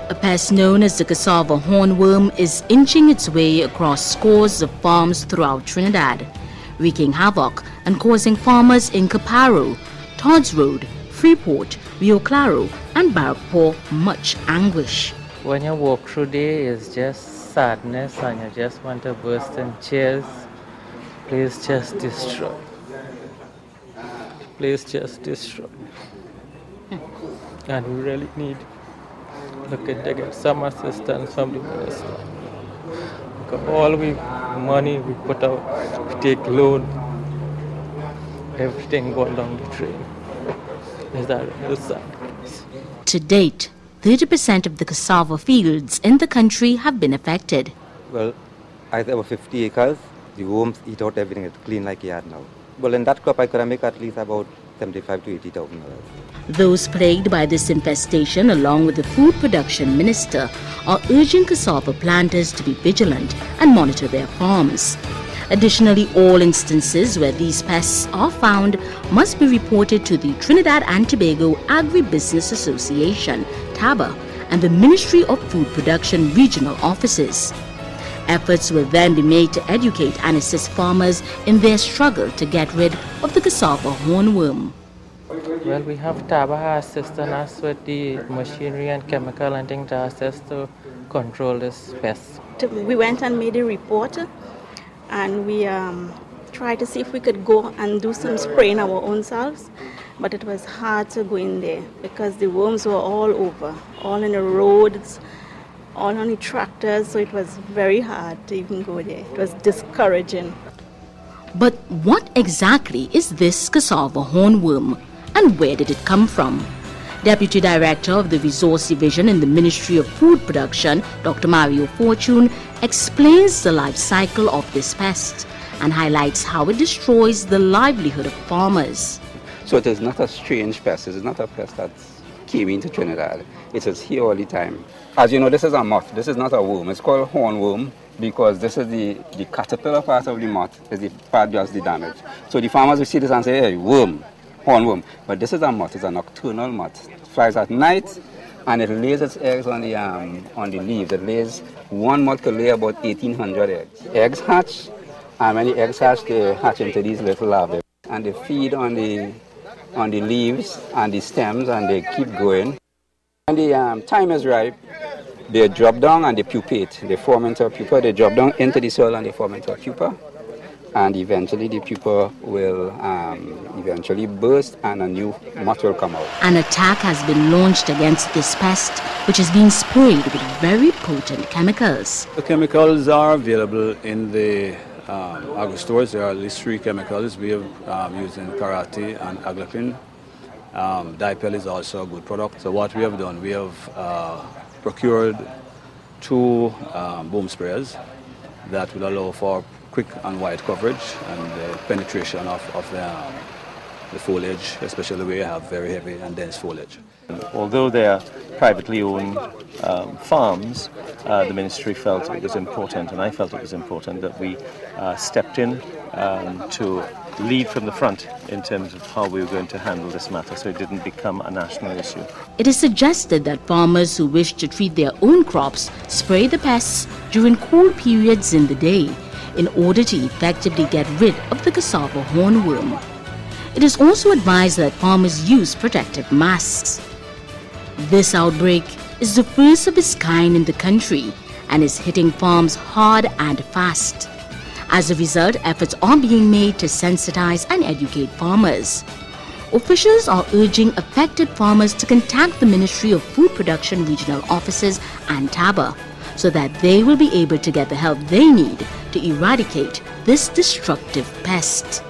A pest known as the Cassava HornWorm is inching its way across scores of farms throughout Trinidad, wreaking havoc and causing farmers in Caparo, Todd's Road, Freeport, Rio Claro and Barrackpore much anguish. When you walk through there, it's just sadness and you just want to burst in tears. Please just destroy. Please just destroy. And we really need to get some assistance from the minister. Because all money we put out, we take loan, everything going down the drain. Is that the sad? To date, 30% of the cassava fields in the country have been affected. Well, I have over 50 acres. The worms eat out everything. It's clean like yard now. Well, in that crop, I could make at least about $75,000 to $80,000. Those plagued by this infestation, along with the food production minister, are urging cassava planters to be vigilant and monitor their farms. Additionally, all instances where these pests are found must be reported to the Trinidad and Tobago Agribusiness Association, TABA, and the Ministry of Food Production regional offices. Efforts will then be made to educate and assist farmers in their struggle to get rid of the Cassava HornWorm. Well, we have TABA assisting us with the machinery and chemical and things to assist to control this pest. We went and made a report and we tried to see if we could go and do some spraying our own selves, but it was hard to go in there because the worms were all over, all in the roads, all on the tractors, so it was very hard to even go there. It was discouraging. But what exactly is this Cassava HornWorm and where did it come from? Deputy Director of the Resource Division in the Ministry of Food Production, Dr. Mario Fortune, explains the life cycle of this pest and highlights how it destroys the livelihood of farmers. So it is not a strange pest. It is not a pest that came into Trinidad. It is here all the time. As you know, this is a moth. This is not a worm. It's called hornworm because this is the caterpillar part of the moth, is the part does the damage. So the farmers will see this and say, hey, worm, hornworm. But this is a moth. It's a nocturnal moth. It flies at night and it lays its eggs on the leaves. It lays, one moth could lay about 1,800 eggs. Eggs hatch, and when the eggs hatch, they hatch into these little larvae. And they feed on the leaves and the stems and they keep growing. When the time is ripe, they drop down and they pupate. They form into a pupa, they drop down into the soil and they form into a pupa. And eventually the pupa will eventually burst and a new moth will come out. An attack has been launched against this pest, which is being sprayed with very potent chemicals. The chemicals are available in the agri stores. There are at least 3 chemicals we have using karate and aglipin. Dipel is also a good product. So what we have done, we have procured 2 boom sprayers that will allow for quick and wide coverage and the penetration of the foliage, especially where you have very heavy and dense foliage. Although they are privately owned farms, the ministry felt it was important, and I felt it was important, that we stepped in to lead from the front in terms of how we were going to handle this matter so it didn't become a national issue. It is suggested that farmers who wish to treat their own crops spray the pests during cool periods in the day in order to effectively get rid of the Cassava HornWorm. It is also advised that farmers use protective masks. This outbreak is the first of its kind in the country and is hitting farms hard and fast. As a result, efforts are being made to sensitize and educate farmers. Officials are urging affected farmers to contact the Ministry of Food Production regional offices and TABA so that they will be able to get the help they need to eradicate this destructive pest.